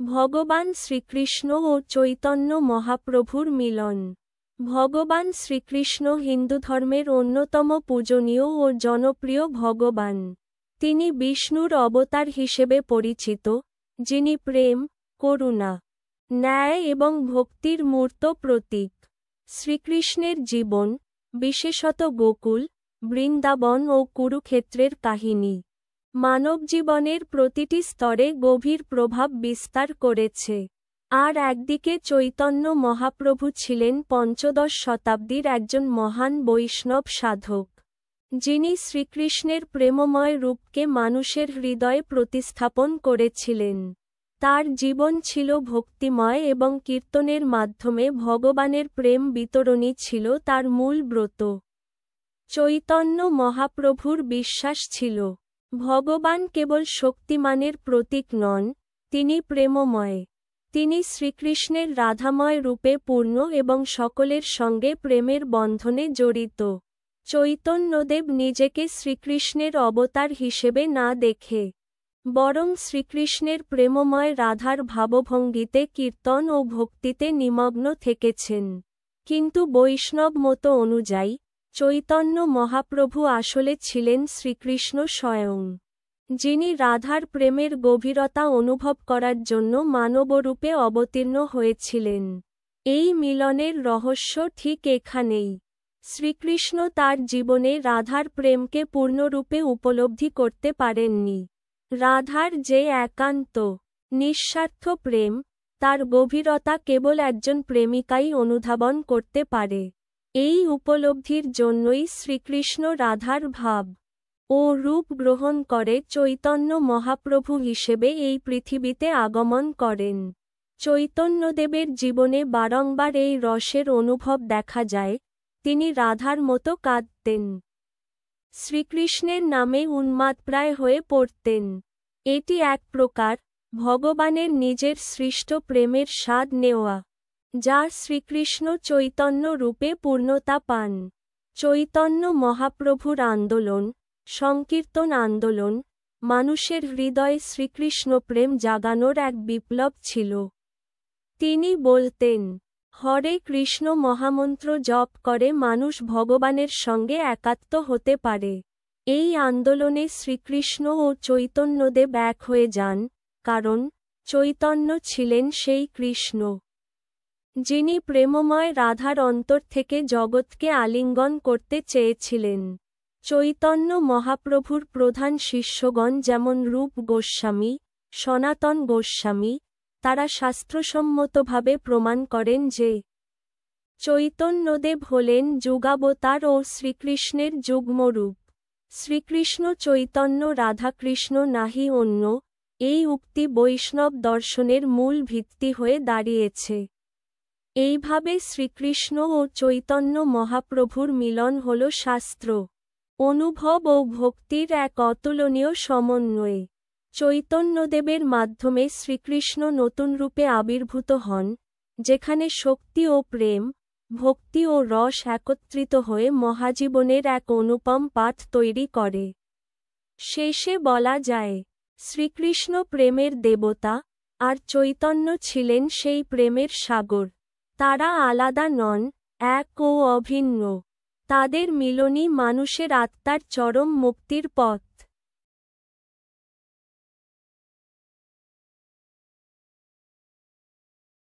ভগবান শ্রীকৃষ্ণ ও চৈতন্য মহাপ্রভুর মিলন। ভগবান শ্রীকৃষ্ণ হিন্দু ধর্মের অন্যতম পূজনীয় ও জনপ্রিয় ভগবান। তিনি বিষ্ণুর অবতার হিসেবে পরিচিত, যিনি প্রেম, করুণা, ন্যায় এবং ভক্তির মূর্ত প্রতীক। শ্রীকৃষ্ণের জীবন, বিশেষত গোকুল, বৃন্দাবন ও কুরুক্ষেত্রের কাহিনী, মানবজীবনের প্রতিটি স্তরে গভীর প্রভাব বিস্তার করেছে। আর একদিকে চৈতন্য মহাপ্রভু ছিলেন পঞ্চদশ শতাব্দীর একজন মহান বৈষ্ণব সাধক, যিনি শ্রীকৃষ্ণের প্রেমময় রূপকে মানুষের হৃদয়ে প্রতিস্থাপন করেছিলেন। তার জীবন ছিল ভক্তিময় এবং কীর্তনের মাধ্যমে ভগবানের প্রেম বিতরণই ছিল তার মূল ব্রত। চৈতন্য মহাপ্রভুর বিশ্বাস ছিল, ভগবান কেবল শক্তিমানের প্রতীক নন, তিনি প্রেমময়। তিনি শ্রীকৃষ্ণের রাধাময় রূপে পূর্ণ এবং সকলের সঙ্গে প্রেমের বন্ধনে জড়িত। চৈতন্যদেব নিজেকে শ্রীকৃষ্ণের অবতার হিসেবে না দেখে, বরং শ্রীকৃষ্ণের প্রেমময় রাধার ভাবভঙ্গিতে কীর্তন ও ভক্তিতে নিমগ্ন থেকেছেন। কিন্তু বৈষ্ণব মত অনুযায়ী, চৈতন্য মহাপ্রভু আসলে ছিলেন শ্রীকৃষ্ণ স্বয়ং, যিনি রাধার প্রেমের গভীরতা অনুভব করার জন্য মানবরূপে অবতীর্ণ হয়েছিলেন। এই মিলনের রহস্য ঠিক এখানেই। শ্রীকৃষ্ণ তার জীবনে রাধার প্রেমকে পূর্ণরূপে উপলব্ধি করতে পারেননি। রাধার যে একান্ত, নিঃস্বার্থ প্রেম, তার গভীরতা কেবল একজন প্রেমিকাই অনুধাবন করতে পারে। এই উপলব্ধির জন্যই শ্রীকৃষ্ণ রাধার ভাব ও রূপ গ্রহণ করে চৈতন্য মহাপ্রভু হিসেবে এই পৃথিবীতে আগমন করেন। চৈতন্যদেবের জীবনে বারংবার এই রসের অনুভব দেখা যায়। তিনি রাধার মতো কাঁদতেন, শ্রীকৃষ্ণের নামে উন্মাদপ্রায় হয়ে পড়তেন। এটি এক প্রকার ভগবানের নিজের সৃষ্ট প্রেমের স্বাদ নেওয়া, যা শ্রীকৃষ্ণ চৈতন্য রূপে পূর্ণতা পান। চৈতন্য মহাপ্রভুর আন্দোলন, সংকীর্তন আন্দোলন, মানুষের হৃদয়ে শ্রীকৃষ্ণ প্রেম জাগানোর এক বিপ্লব ছিল। তিনি বলতেন, হরে কৃষ্ণ মহামন্ত্র জপ করে মানুষ ভগবানের সঙ্গে একাত্ম হতে পারে। এই আন্দোলনে শ্রীকৃষ্ণ ও চৈতন্যদেব এক হয়ে যান, কারণ চৈতন্য ছিলেন সেই কৃষ্ণ, যিনি প্রেমময় রাধার অন্তর থেকে জগৎকে আলিঙ্গন করতে চেয়েছিলেন। চৈতন্য মহাপ্রভুর প্রধান শিষ্যগণ যেমন রূপ গোস্বামী, সনাতন গোস্বামী, তারা শাস্ত্রসম্মতভাবে প্রমাণ করেন যে চৈতন্যদেব হলেন যুগাবতার ও শ্রীকৃষ্ণের যুগ্মরূপ। শ্রীকৃষ্ণ চৈতন্য রাধাকৃষ্ণ নাহি অন্য, এই উক্তি বৈষ্ণব দর্শনের মূল ভিত্তি হয়ে দাঁড়িয়েছে। এইভাবে শ্রীকৃষ্ণ ও চৈতন্য মহাপ্রভুর মিলন হল শাস্ত্র, অনুভব ও ভক্তির এক অতুলনীয় সমন্বয়। চৈতন্যদেবের মাধ্যমে শ্রীকৃষ্ণ নতুন রূপে আবির্ভূত হন, যেখানে শক্তি ও প্রেম, ভক্তি ও রস একত্রিত হয়ে মহাজীবনের এক অনুপম পাঠ তৈরি করে। শেষে বলা যায়, শ্রীকৃষ্ণ প্রেমের দেবতা, আর চৈতন্য ছিলেন সেই প্রেমের সাগর। তারা আলাদা নন, এক ও অভিন্ন। তাদের মিলনই মানুষের আত্মার চরম মুক্তির পথ।